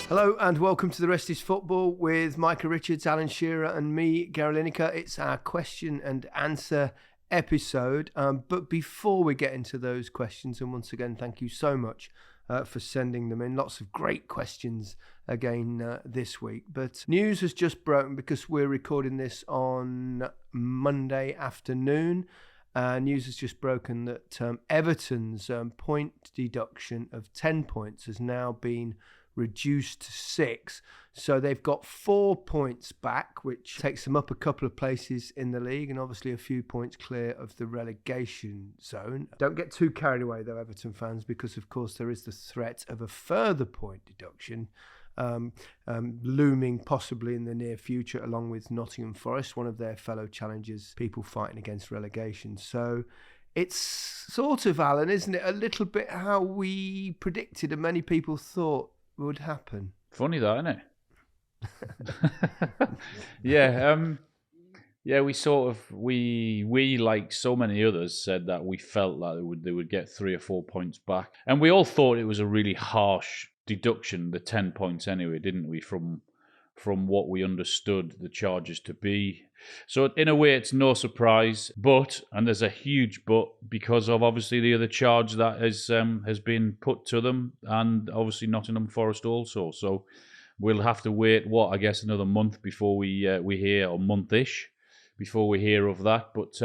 Hello and welcome to The Rest is Football with Micah Richards, Alan Shearer and me, Gary Lineker. It's our question and answer episode. But before we get into those questions, and once again, thank you so much for sending them in. Lots of great questions again this week. But news has just broken because we're recording this on Monday afternoon. News has just broken that Everton's point deduction of 10 points has now been reduced to 6. So they've got 4 points back, which takes them up a couple of places in the league and obviously a few points clear of the relegation zone. Don't get too carried away though, Everton fans, because of course there is the threat of a further point deduction looming possibly in the near future, along with Nottingham Forest, one of their fellow challengers, people fighting against relegation. So it's sort of, Alan, isn't it, a little bit how we predicted and many people thought would happen. Funny that, isn't it? Yeah, we like so many others said that we felt that they would get 3 or 4 points back, and we all thought it was a really harsh deduction, the 10 points anyway, didn't we? From what we understood the charges to be. So in a way, it's no surprise, and there's a huge but, because of obviously the other charge that has been put to them, and obviously Nottingham Forest also. So we'll have to wait, I guess another month before we hear, or month-ish, before we hear of that. But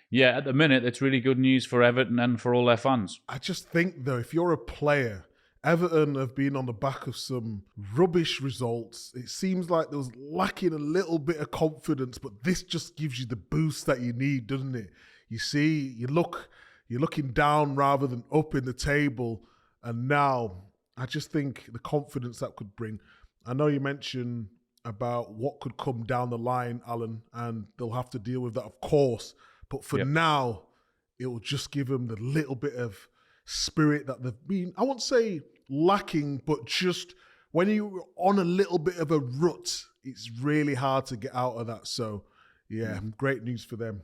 yeah, at the minute, it's really good news for Everton and for all their fans. I just think, though, if you're a player, Everton have been on the back of some rubbish results. It seems like there was lacking a little bit of confidence, but this just gives you the boost that you need, doesn't it? You see, you're looking down rather than up in the table, and now I just think the confidence that could bring. I know you mentioned about what could come down the line, Alan, and they'll have to deal with that, of course. But for now, it will just give them the little bit of spirit that they've been, I won't say lacking, but just when you're on a little bit of a rut, it's really hard to get out of that. So, yeah, great news for them.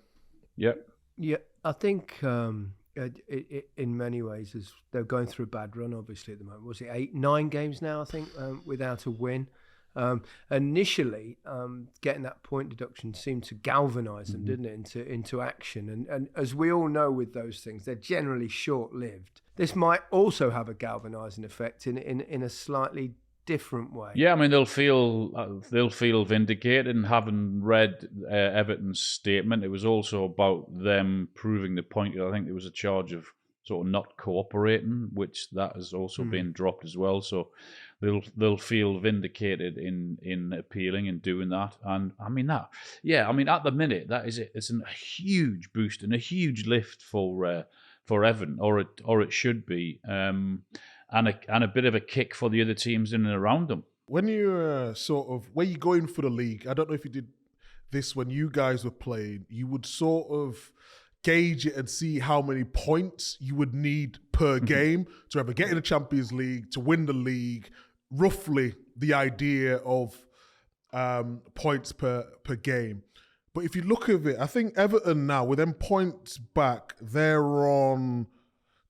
Yep. Yeah, I think in many ways, as they're going through a bad run, obviously, at the moment. Was it 9 games now, I think, without a win? Initially, getting that point deduction seemed to galvanise them, didn't it, into action. And as we all know with those things, they're generally short-lived. This might also have a galvanising effect in a slightly different way. Yeah, I mean, they'll feel vindicated. And having read Everton's statement, it was also about them proving the point. I think there was a charge of sort of not cooperating, which that has also been dropped as well. So they'll feel vindicated in appealing and doing that. And I mean at the minute, that is it. It's a huge boost and a huge lift for Everton, or it should be, and a bit of a kick for the other teams in and around them. When you're where you going for the league, I don't know if you did this when you guys were playing, you would sort of gauge it and see how many points you would need per game to ever get in the Champions League, to win the league, roughly the idea of points per game. But if you look at it, I think Everton now, with them points back, they're on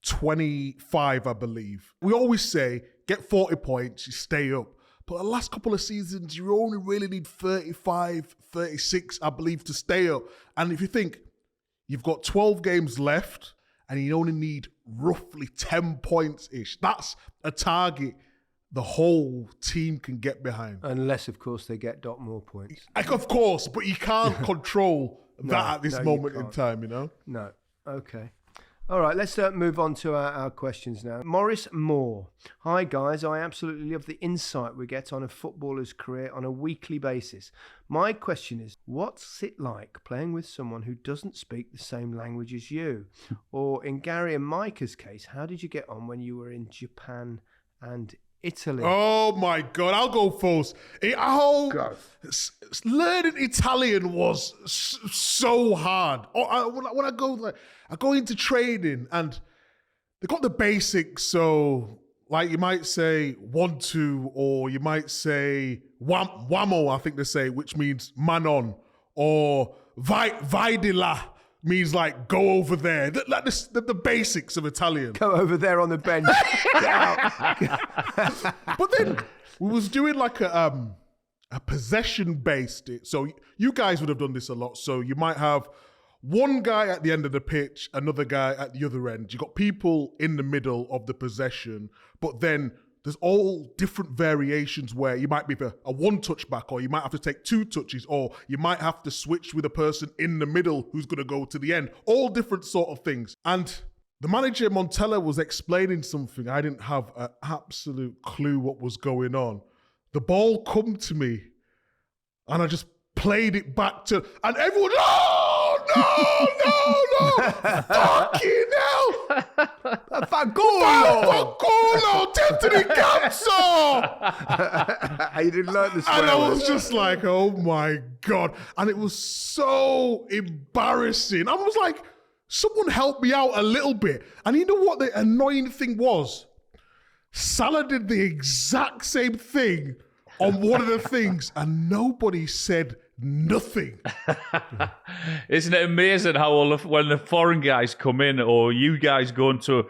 25, I believe. We always say, get 40 points, you stay up. But the last couple of seasons, you only really need 35, 36, I believe, to stay up. And if you think, you've got 12 games left and you only need roughly 10 points-ish. That's a target the whole team can get behind. Unless, of course, they get more points. Of course, but you can't control that at this moment in time, you know? No. Okay. All right, let's move on to our questions now. Morris Moore. Hi, guys. I absolutely love the insight we get on a footballer's career on a weekly basis. My question is, what's it like playing with someone who doesn't speak the same language as you? Or in Gary and Micah's case, how did you get on when you were in Japan and Italy? Oh, my God. I'll go first. Learning Italian was so hard. When I go into training and they got the basics. So, like, you might say 1, 2, or you might say wamo, I think they say, which means man on, or vai di là, means like go over there. Like the basics of Italian. Go over there on the bench. Get out. But then we was doing like a possession-based. So you guys would have done this a lot. So you might have one guy at the end of the pitch, another guy at the other end. You got people in the middle of the possession, but then there's all different variations where you might be a one-touch back, or you might have to take 2 touches, or you might have to switch with a person in the middle who's going to go to the end. All different sort of things. And the manager, Montella, was explaining something. I didn't have an absolute clue what was going on. The ball come to me, and I just played it back to, and everyone, no, fucking hell! Fagolo, Tentini Cazzo! You didn't learn the swear And I words. was just like, oh my God. And it was so embarrassing. I was like, someone help me out a little bit. And you know what the annoying thing was? Salah did the exact same thing on one of the things, and nobody said nothing. Isn't it amazing how when the foreign guys come in, or you guys go into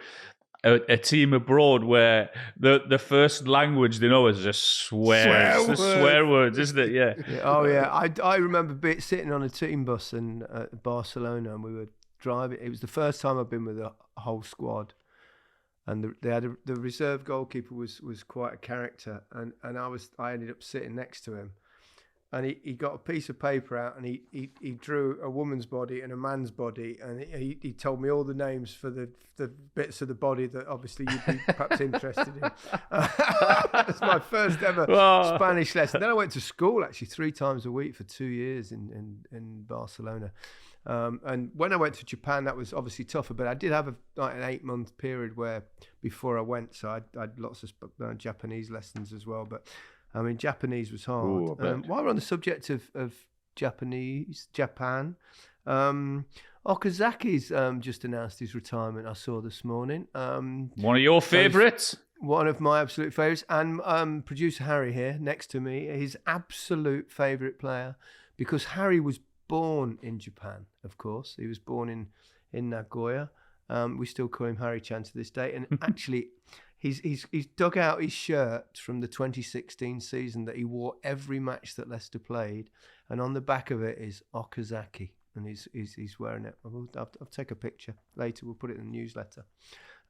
a team abroad where the first language they know is just swear words, isn't it? Yeah. Oh yeah, I remember sitting on a team bus in Barcelona, and we were driving. It was the first time I've been with a whole squad, and the reserve goalkeeper was quite a character, and I ended up sitting next to him. And he got a piece of paper out, and he drew a woman's body and a man's body, and he told me all the names for the bits of the body that obviously you'd be perhaps interested in. That's my first ever Spanish lesson. Then I went to school actually 3 times a week for 2 years in Barcelona. And when I went to Japan, that was obviously tougher, but I did have an 8-month period where before I went, so I had lots of Japanese lessons as well. But I mean, Japanese was hard. Ooh, while we're on the subject of Japan, Okazaki's just announced his retirement, I saw this morning. One of your favourites? One of my absolute favourites. And producer Harry here, next to me, his absolute favourite player, because Harry was born in Japan, of course. He was born in Nagoya. We still call him Harry-chan to this day. And actually, he's dug out his shirt from the 2016 season that he wore every match that Leicester played, and on the back of it is Okazaki, and he's wearing it. I'll take a picture later. We'll put it in the newsletter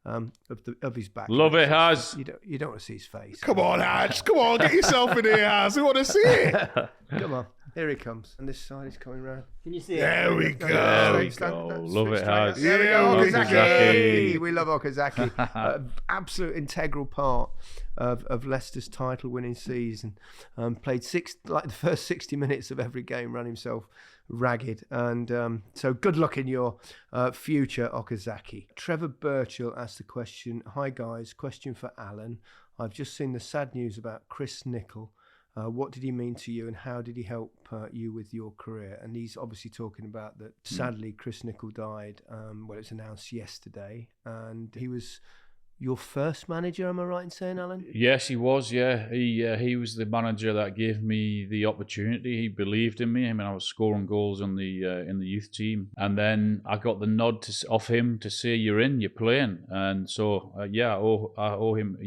of his back. Love it, Haz. You don't want to see his face. Come on, Haz. Come on, get yourself in here, Haz. We want to see it. Come on. Here he comes. And this side is coming round. Can you see it? There we go. There we go. Love it, Haz. There we go. Love Okazaki. We love Okazaki. Absolute integral part of Leicester's title-winning season. Played the first 60 minutes of every game, ran himself ragged. And so good luck in your future, Okazaki. Trevor Birchall asked the question, hi guys, question for Alan. I've just seen the sad news about Chris Nicholl. What did he mean to you, and how did he help you with your career? And he's obviously talking about that. Sadly, Chris Nicholl died. Well, it was announced yesterday, and he was your first manager. Am I right in saying, Alan? Yes, he was. Yeah, he was the manager that gave me the opportunity. He believed in me. I mean, I was scoring goals in the youth team, and then I got the nod off him to say, "You're in, you're playing." And so, I owe him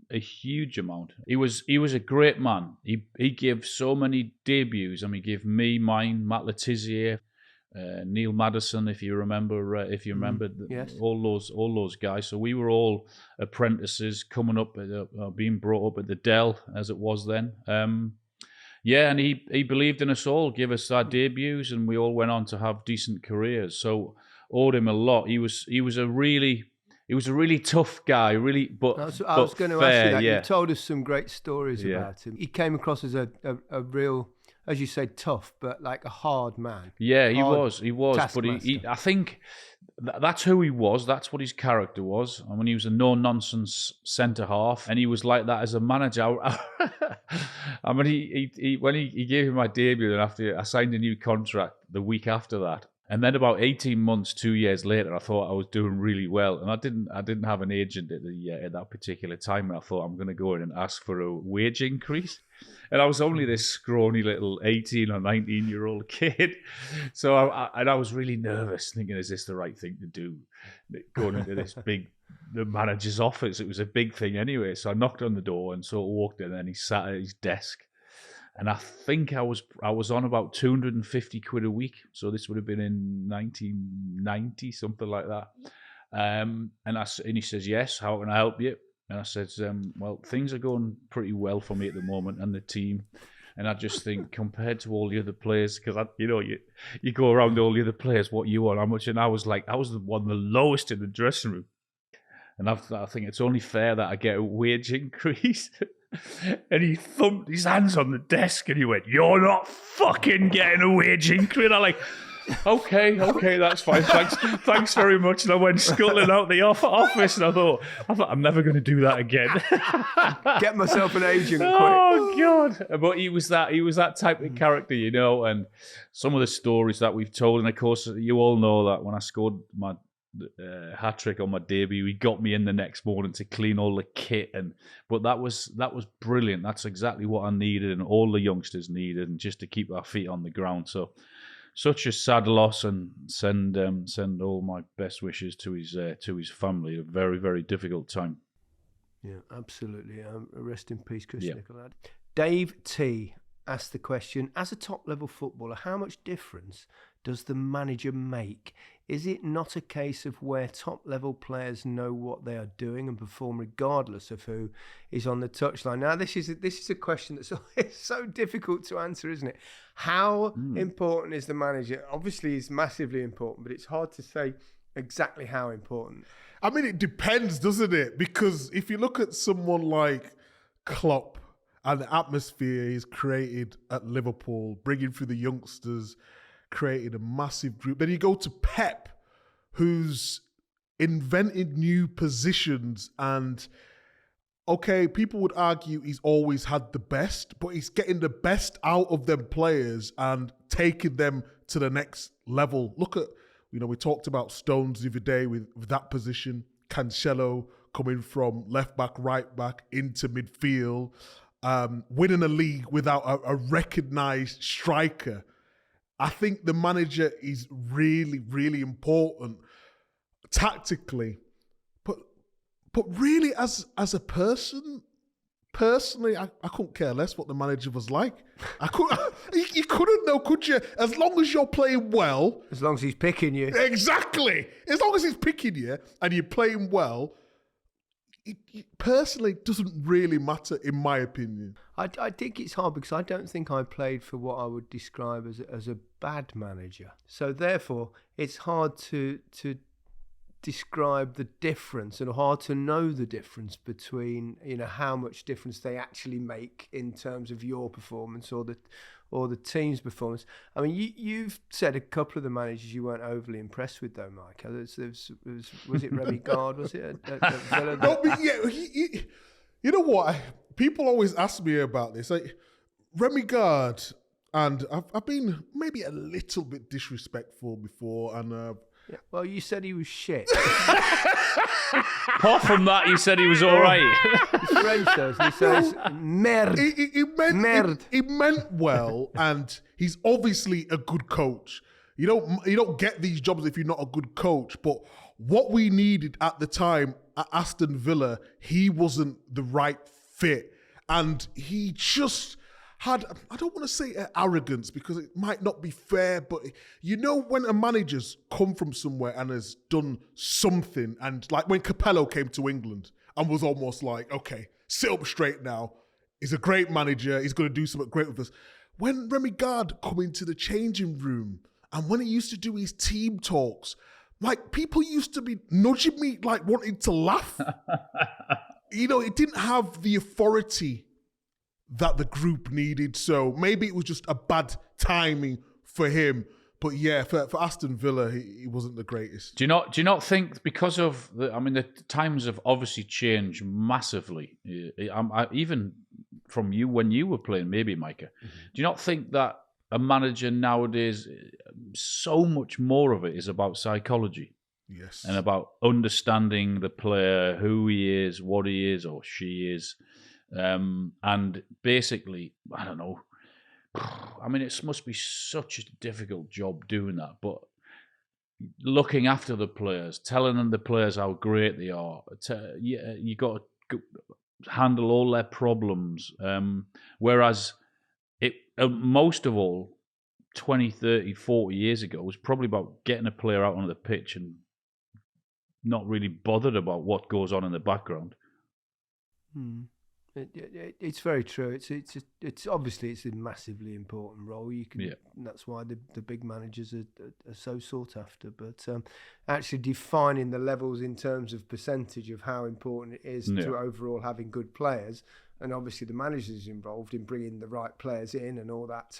a huge amount. He was a great man. He gave so many debuts. I mean, he gave me mine, Matt Letizia, Neil Maddison, if you remember, yes. all those guys. So we were all apprentices coming up, being brought up at the Dell as it was then. And he believed in us all, gave us our debuts, and we all went on to have decent careers. So owed him a lot. He was a really tough guy, but I was going to fair, ask you that. yeah. You told us some great stories about him. He came across as a real, as you said, tough, but like a hard man. Yeah, he was. But taskmaster. I think that's who he was. That's what his character was. And when he was a no-nonsense centre-half, and he was like that as a manager. I mean, when he gave me my debut, and after I signed a new contract the week after that, And then about 18 months, 2 years later, I thought I was doing really well. And I didn't have an agent at that particular time. And I thought, I'm going to go in and ask for a wage increase. And I was only this scrawny little 18 or 19-year-old kid. So I was really nervous, thinking, is this the right thing to do? Going into this the manager's office. It was a big thing anyway. So I knocked on the door and sort of walked in, and he sat at his desk. And I think I was on about 250 quid a week. So this would have been in 1990, something like that. And he says, yes, how can I help you? And I said, well, things are going pretty well for me at the moment and the team. And I just think, compared to all the other players, because you go around all the other players, what you want, how much? And I was the lowest in the dressing room. And I think it's only fair that I get a wage increase. And he thumped his hands on the desk and he went, "You're not fucking getting a wage increase." And I'm like, okay, that's fine. Thanks very much. And I went scuttling out the office, and I thought, I'm never going to do that again. Get myself an agent quick. Oh God! But he was that type of character, and some of the stories that we've told, and of course you all know that when I scored my hat-trick on my debut, he got me in the next morning to clean all the kit, but that was brilliant. That's exactly what I needed and all the youngsters needed, and just to keep our feet on the ground. So such a sad loss, and send all my best wishes to his family. A very, very difficult time. Yeah, absolutely. Rest in peace, Chris Nicholl. Dave T asked the question, as a top-level footballer, how much difference does the manager make? Is it not a case of where top-level players know what they are doing and perform regardless of who is on the touchline? Now, this is a question that's so difficult to answer, isn't it? How important is the manager? Obviously, he's massively important, but it's hard to say exactly how important. I mean, it depends, doesn't it? Because if you look at someone like Klopp and the atmosphere he's created at Liverpool, bringing through the youngsters, created a massive group. Then you go to Pep, who's invented new positions, and okay, people would argue he's always had the best, but he's getting the best out of them players and taking them to the next level. Look at, we talked about Stones the other day with that position, Cancelo coming from left back, right back into midfield, winning a league without a recognised striker. I think the manager is really, really important tactically, but really as a person, personally, I couldn't care less what the manager was like. You couldn't know, could you? As long as you're playing well. As long as he's picking you. Exactly. As long as he's picking you and you're playing well, it personally doesn't really matter, in my opinion. I think it's hard because I don't think I played for what I would describe as a bad manager. So therefore, it's hard to describe the difference and hard to know the difference between how much difference they actually make in terms of your performance or the team's performance. I mean, you've said a couple of the managers you weren't overly impressed with, though, Micah. Was it Remy Gard? Was it at Villa? No, but you know what? People always ask me about this. Like Remy Gard, and I've been maybe a little bit disrespectful before, and yeah, well, you said he was shit. Apart from that, you said he was all right. He's French, though, so he says merde. He meant well, and he's obviously a good coach. You don't get these jobs if you're not a good coach. But what we needed at the time at Aston Villa, he wasn't the right fit, and he just had, I don't want to say arrogance because it might not be fair, but when a manager's come from somewhere and has done something, and like when Capello came to England and was almost like, okay, sit up straight now. He's a great manager. He's going to do something great with us. When Remy Gard come into the changing room and when he used to do his team talks, like people used to be nudging me, like wanting to laugh. It didn't have the authority that the group needed. So maybe it was just a bad timing for him. But yeah, for Aston Villa, he wasn't the greatest. Do you not think because of the times have obviously changed massively. Even from you when you were playing, maybe Micah. Mm-hmm. Do you not think that a manager nowadays, so much more of it is about psychology. Yes. And about understanding the player, who he is, what he is or she is. And basically, I don't know. I mean, it must be such a difficult job doing that. But looking after the players, telling the players how great they are, you got to handle all their problems. Whereas most of all, 20, 30, 40 years ago, was probably about getting a player out onto the pitch and not really bothered about what goes on in the background. It's very true. It's obviously it's a massively important role. That's why the big managers are so sought after. But actually defining the levels in terms of percentage of how important it is to overall having good players, and obviously the managers involved in bringing the right players in and all that.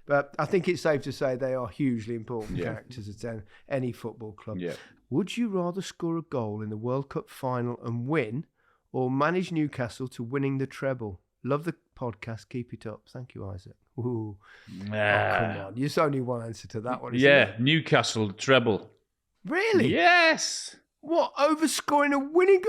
But I think it's safe to say they are hugely important characters at any football club. Yeah. Would you rather score a goal in the World Cup final and win, or manage Newcastle to winning the treble? Love the podcast. Keep it up. Thank you, Isaac. Ooh. Oh, come on. There's only one answer to that one, isn't there? Newcastle treble. Really? Yes. What, overscoring a winning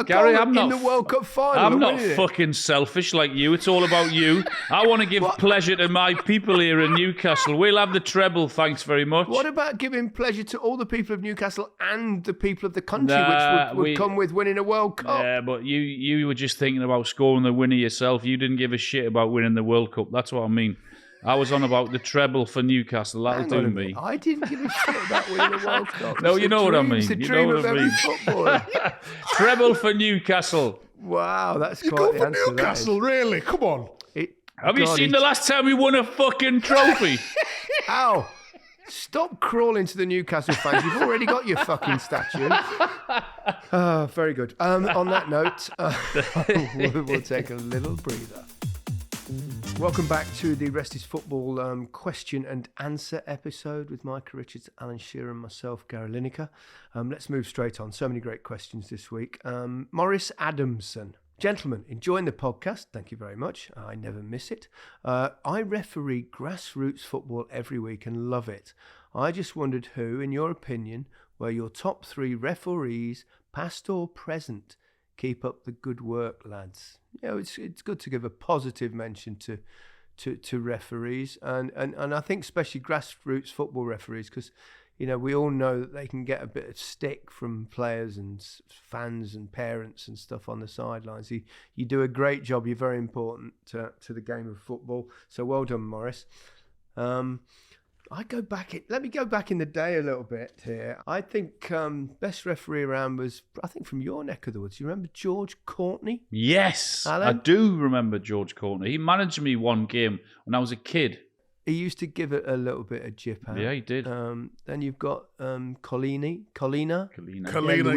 Gary, goal in the World Cup final? I'm not fucking selfish like you. It's all about you. I want to give pleasure to my people here in Newcastle. We'll have the treble, thanks very much. What about giving pleasure to all the people of Newcastle and the people of the country, which would come with winning a World Cup? Yeah, but you were just thinking about scoring the winner yourself. You didn't give a shit about winning the World Cup. That's what I mean. I was on about the treble for Newcastle. That'll do me. I didn't give a shit about winning the World Cup. No, you know what I mean. It's the dream of every footballer. Treble for Newcastle. Wow, that's you quite go the for answer. Newcastle, really? Come on. Have you seen the last time we won a fucking trophy? Ow. Stop crawling to the Newcastle fans. You've already got your fucking statue. Very good. On that note, we'll take a little breather. Welcome back to the Rest is Football question and answer episode with Micah Richards, Alan Shearer and myself, Gary Lineker. Let's move straight on. So many great questions this week. Morris Adamson. Gentlemen, enjoying the podcast. Thank you very much. I never miss it. I referee grassroots football every week and love it. I just wondered who, in your opinion, were your top 3 referees, past or present. Keep up the good work, lads. You know, it's good to give a positive mention to referees, and I think especially grassroots football referees, because you know we all know that they can get a bit of stick from players and fans and parents and stuff on the sidelines. You do a great job. You're very important to the game of football. So well done, Morris. Let me go back in the day a little bit here. I think best referee around was, I think, from your neck of the woods. You remember George Courtney? Yes, Alan? I do remember George Courtney. He managed me one game when I was a kid. He used to give it a little bit of jip out. Yeah, he did. Then you've got Colina,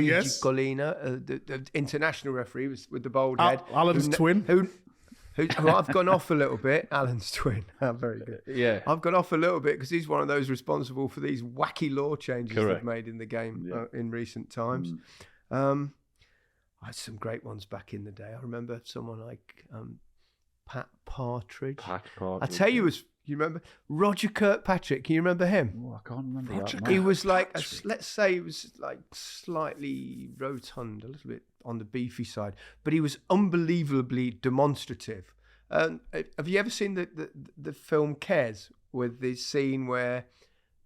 yes. Colina, the international referee with the bald head. Alan's twin. Who I've gone off a little bit. Alan's twin. Very good. Yeah. I've gone off a little bit because he's one of those responsible for these wacky law changes they've made in the game in recent times. I had some great ones back in the day. I remember someone like Pat Partridge. I tell you, you remember Roger Kirkpatrick? Can you remember him? Oh, I can't remember that. He was like, let's say he was like slightly rotund, a little bit on the beefy side, but he was unbelievably demonstrative. Have you ever seen the film Kes, with the scene where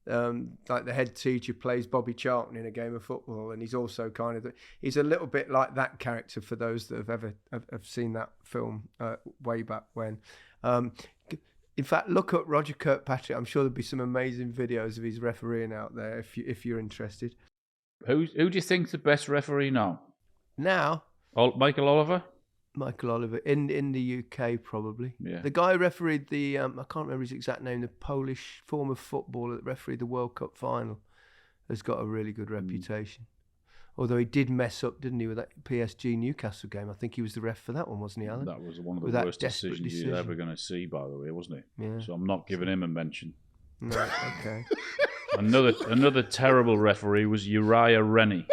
like the head teacher plays Bobby Charlton in a game of football, and he's also he's a little bit like that character for those that have seen that film way back when. In fact, look up Roger Kirkpatrick. I'm sure there'll be some amazing videos of his refereeing out there if you're interested. Who do you think's the best referee now? Now? Michael Oliver? Michael Oliver in the UK probably. Yeah. The guy who refereed the I can't remember his exact name. The Polish former footballer that refereed the World Cup final has got a really good reputation. Although he did mess up, didn't he, with that PSG Newcastle game? I think he was the ref for that one, wasn't he, Alan? That was one of the worst decisions you're ever going to see, by the way, wasn't it? Yeah. So I'm not giving him a mention. No, okay. Another terrible referee was Uriah Rennie.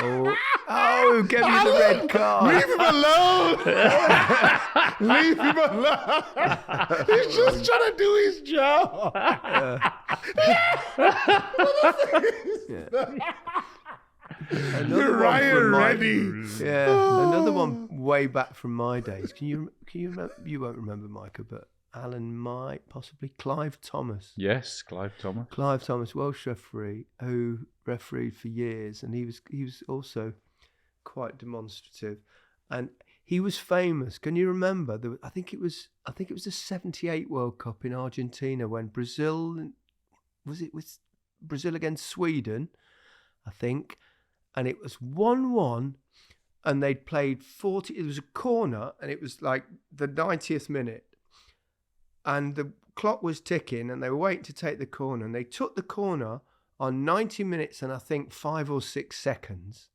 Oh, gave you the red card. Leave him alone. Leave him alone. He's just trying to do his job. Ryan Reddy. Another one way back from my days. Can you remember? You won't remember Micah, but Alan might, possibly Clive Thomas. Yes, Clive Thomas. Clive Thomas, Welsh referee, who refereed for years, and he was also quite demonstrative, and he was famous. Can you remember? I think it was the '78 World Cup in Argentina when Brazil was Brazil against Sweden, I think, and it was 1-1. And they'd played 40. It was a corner, and it was like the 90th minute. And the clock was ticking, and they were waiting to take the corner. And they took the corner on 90 minutes and I think 5 or 6 seconds.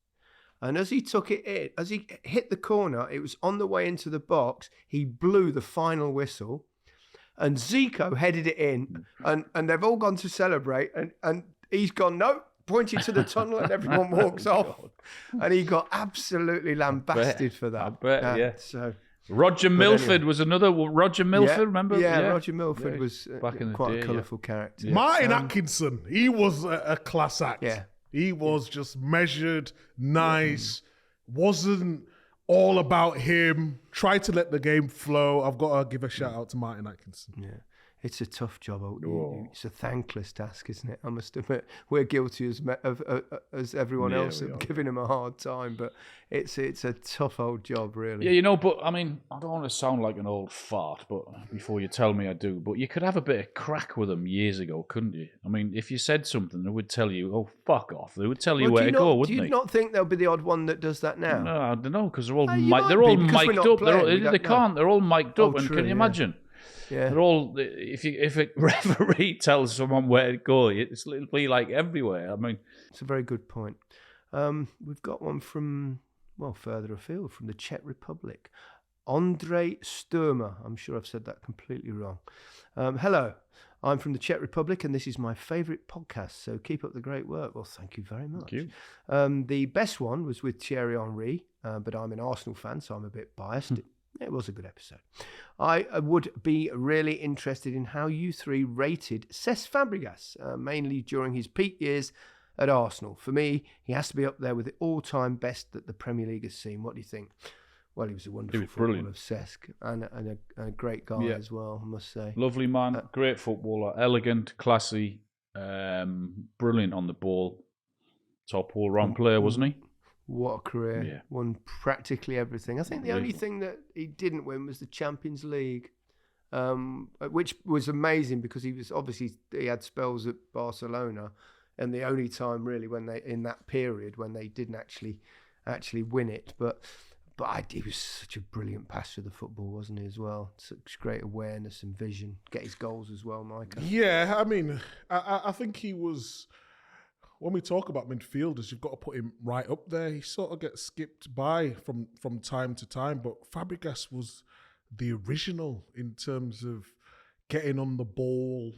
And as he took it in, as he hit the corner, it was on the way into the box. He blew the final whistle, and Zico headed it in. And they've all gone to celebrate, and he's gone, no. Pointing to the tunnel, and everyone walks off. And he got absolutely lambasted for that. I bet, yeah. So Roger Milford was another. Roger Milford, remember? Yeah, Roger Milford was back in the quite day, a colourful character. Yeah. Martin Atkinson, he was a class act. Yeah. He was just measured, nice, wasn't all about him, tried to let the game flow. I've got to give a shout out to Martin Atkinson. Yeah. It's a tough job. It's a thankless task, isn't it? I must admit, we're guilty as everyone else of giving him a hard time, but it's a tough old job, really. Yeah, but I mean, I don't want to sound like an old fart, but before you tell me I do, but you could have a bit of crack with them years ago, couldn't you? I mean, if you said something, they would tell you, oh, fuck off. They would tell you where to go, wouldn't they? Do you not think there'll be the odd one that does that now? No, I don't know, because they're all mic'd up. They're all mic'd up, and can you imagine? Yeah. They're all. If a referee tells someone where to go, it'll be like everywhere. I mean, it's a very good point. We've got one from further afield, from the Czech Republic. Andrej Sturma. I'm sure I've said that completely wrong. Hello, I'm from the Czech Republic, and this is my favourite podcast. So keep up the great work. Well, thank you very much. Thank you. The best one was with Thierry Henry, but I'm an Arsenal fan, so I'm a bit biased. It was a good episode. I would be really interested in how you three rated Cesc Fabregas, mainly during his peak years at Arsenal. For me, he has to be up there with the all-time best that the Premier League has seen. What do you think? Well, he was a wonderful footballer, Cesc, and a great guy as well, I must say. Lovely man, great footballer, elegant, classy, brilliant on the ball. Top all-round player, wasn't he? What a career. Yeah. Won practically everything. I think the only thing that he didn't win was the Champions League, which was amazing because he had spells at Barcelona, and the only time really in that period when they didn't actually win it. But he was such a brilliant passer of the football, wasn't he, as well? Such great awareness and vision. Get his goals as well, Micah. Yeah, I mean, I think he was... When we talk about midfielders, you've got to put him right up there. He sort of gets skipped by from time to time, but Fabregas was the original in terms of getting on the ball,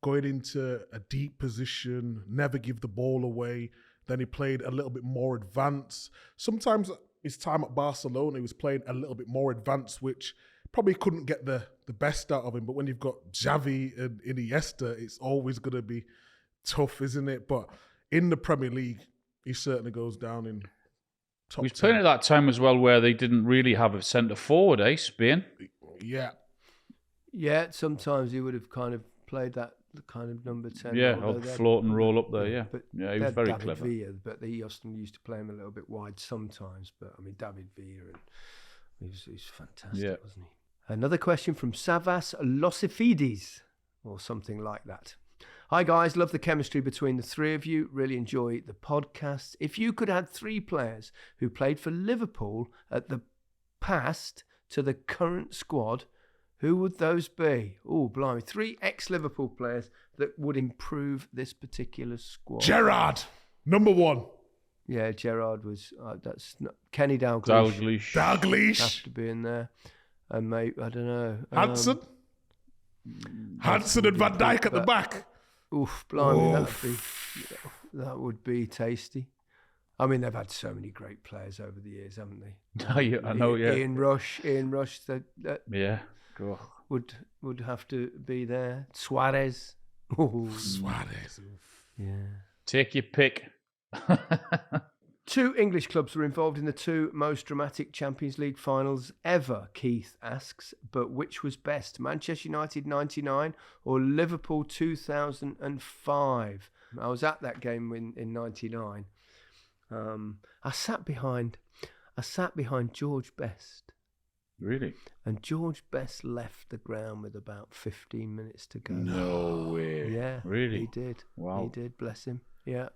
going into a deep position, never give the ball away. Then he played a little bit more advanced. Sometimes his time at Barcelona, he was playing a little bit more advanced, which probably couldn't get the best out of him. But when you've got Xavi and Iniesta, it's always going to be tough, isn't it? But in the Premier League, he certainly goes down in top 10. He was playing at that time as well where they didn't really have a centre forward, Spain? Yeah. Yeah, sometimes he would have kind of played that kind of number 10. Yeah, float and roll up there, yeah. But he was very David clever. Villa, but he often used to play him a little bit wide sometimes. But, I mean, David Villa, he was fantastic, wasn't he? Another question from Savas Losifides, or something like that. Hi guys, love the chemistry between the three of you. Really enjoy the podcast. If you could add 3 players who played for Liverpool at the past to the current squad, who would those be? Oh, blimey. 3 ex-Liverpool players that would improve this particular squad. Gerrard, number 1. Yeah, Gerrard was... that's not, Kenny Dalglish. Dalglish. Has to be in there. And maybe, I don't know. Hansen and Van Dijk at the back. Oof, blimey, that would be tasty. I mean, they've had so many great players over the years, haven't they? I know, yeah. Ian Rush, that Yeah. Go. would have to be there. Suarez. Ooh. Suarez. Yeah. Take your pick. 2 English clubs were involved in the 2 most dramatic Champions League finals ever, Keith asks, but which was best, Manchester United 99 or Liverpool 2005? I was at that game in 99. I sat behind George Best. Really? And George Best left the ground with about 15 minutes to go. No way. Yeah. Really? He did. Wow. He did, bless him. Yeah.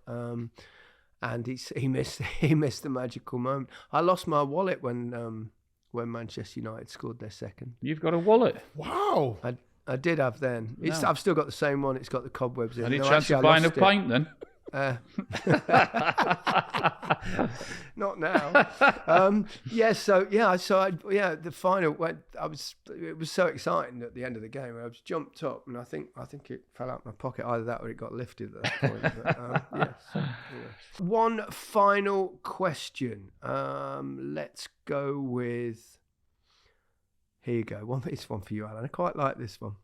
And he missed the magical moment. I lost my wallet when Manchester United scored their second. You've got a wallet? Wow. I did have then. No. I've still got the same one. It's got the cobwebs in. Any chance of buying a pint then? Not now. The final went. It was so exciting at the end of the game. I was jumped up, and I think it fell out my pocket. Either that or it got lifted at that point. But, One final question. Let's go with. Here you go. It's one for you, Alan. I quite like this one.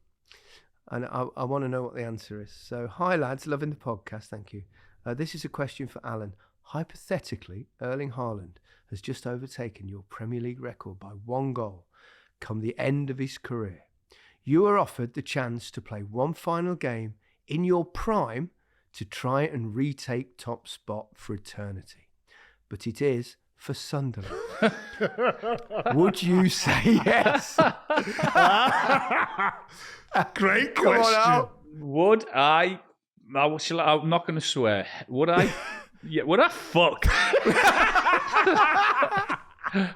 And I want to know what the answer is. So, hi lads, loving the podcast, thank you. This is a question for Alan. Hypothetically, Erling Haaland has just overtaken your Premier League record by 1 goal come the end of his career. You are offered the chance to play one final game in your prime to try and retake top spot for eternity. But it is for Sunderland. Would you say yes? Great question. Would I? I'm not going to swear. Would I? Yeah. Would I? Fuck.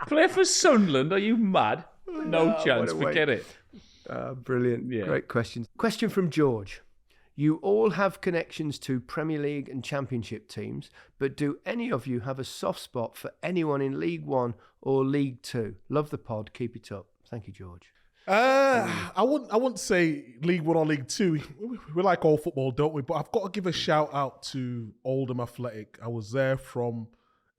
Play for Sunderland? Are you mad? No chance. Forget it. Brilliant. Yeah. Great question. Question from George. You all have connections to Premier League and Championship teams, but do any of you have a soft spot for anyone in League One or League Two? Love the pod. Keep it up. Thank you, George. I wouldn't say League One or League Two. We like all football, don't we? But I've got to give a shout out to Oldham Athletic. I was there from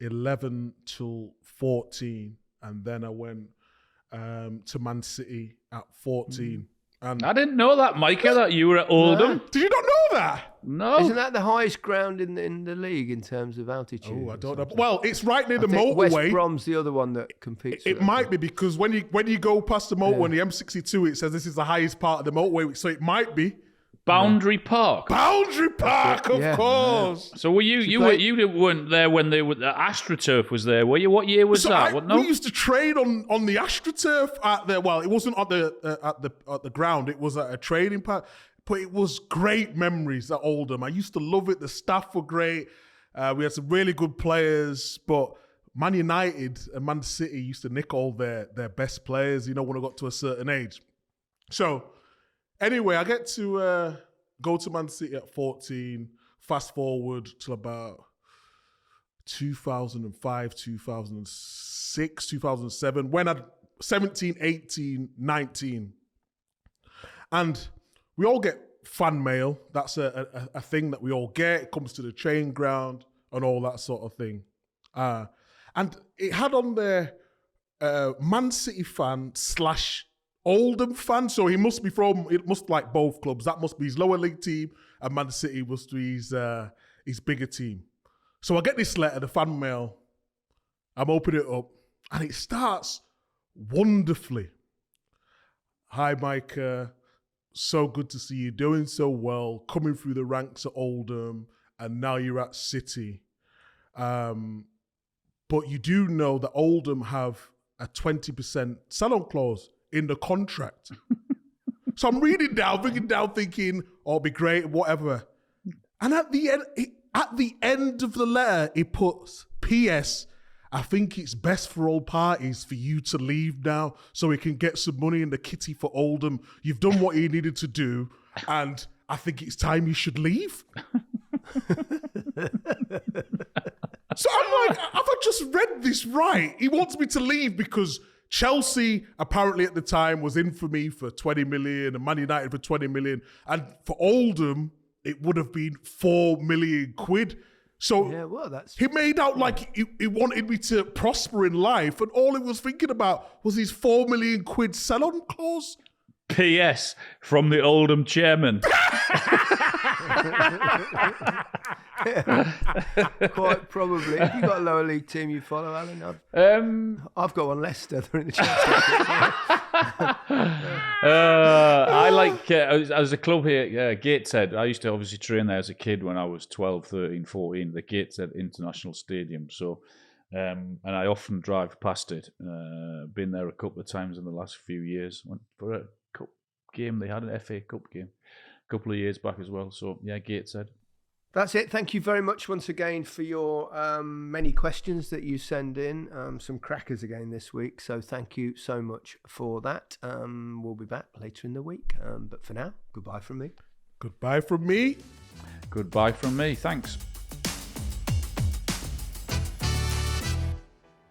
11 till 14, and then I went to Man City at 14. And I didn't know that, Micah, that you were at Oldham. No. Did you not know that? No. Isn't that the highest ground in the league in terms of altitude? Oh, I don't know. Well, it's right near the think motorway. West Brom's the other one that competes. It might be because when you go past the motorway on the M62, it says this is the highest part of the motorway. So it might be Boundary Park. Boundary Park, of course. So were you weren't there when the AstroTurf was there, were you? What year was that? We used to train on the AstroTurf at the. Well, it wasn't at the ground. It was at a training park. But it was great memories at Oldham. I used to love it. The staff were great. We had some really good players, but Man United and Man City used to nick all their best players, when I got to a certain age. So anyway, I get to go to Man City at 14, fast forward till about 2005, 2006, 2007, when I'd 17, 18, 19. And we all get fan mail. That's a thing that we all get. It comes to the training ground and all that sort of thing. And it had on there Man City fan / Oldham fan. So it must like both clubs. That must be his lower league team, and Man City must be his bigger team. So I get this letter, the fan mail. I'm opening it up, and it starts wonderfully. Hi, Micah. So good to see you doing so well, coming through the ranks at Oldham, and now you're at City. But you do know that Oldham have a 20% sell-on clause in the contract. So I'm reading down, thinking, oh, it'll be great, whatever. And at the end of the letter, it puts, P.S., I think it's best for all parties for you to leave now so we can get some money in the kitty for Oldham. You've done what you needed to do, and I think it's time you should leave. So I'm like, have I just read this right? He wants me to leave because Chelsea apparently at the time was in for me for 20 million and Man United for 20 million. And for Oldham, it would have been 4 million quid. So Yeah, well, that's he made out like he wanted me to prosper in life, and all he was thinking about was his £4 million sell-on clause. P.S. from the Oldham chairman. quite probably. Have you got a lower league team you follow, Alan? I've got one, Leicester. They're in the Championship. I like, as a club here, Gateshead. I used to obviously train there as a kid when I was 12, 13, 14, the Gateshead International Stadium. So, and I often drive past it. Been there a couple of times in the last few years. Went for a cup game. They had an FA Cup game a couple of years back as well. So, yeah, Gateshead. That's it. Thank you very much once again for your many questions that you send in. Some crackers again this week. So thank you so much for that. We'll be back later in the week. But for now, goodbye from me. Goodbye from me. Goodbye from me. Thanks.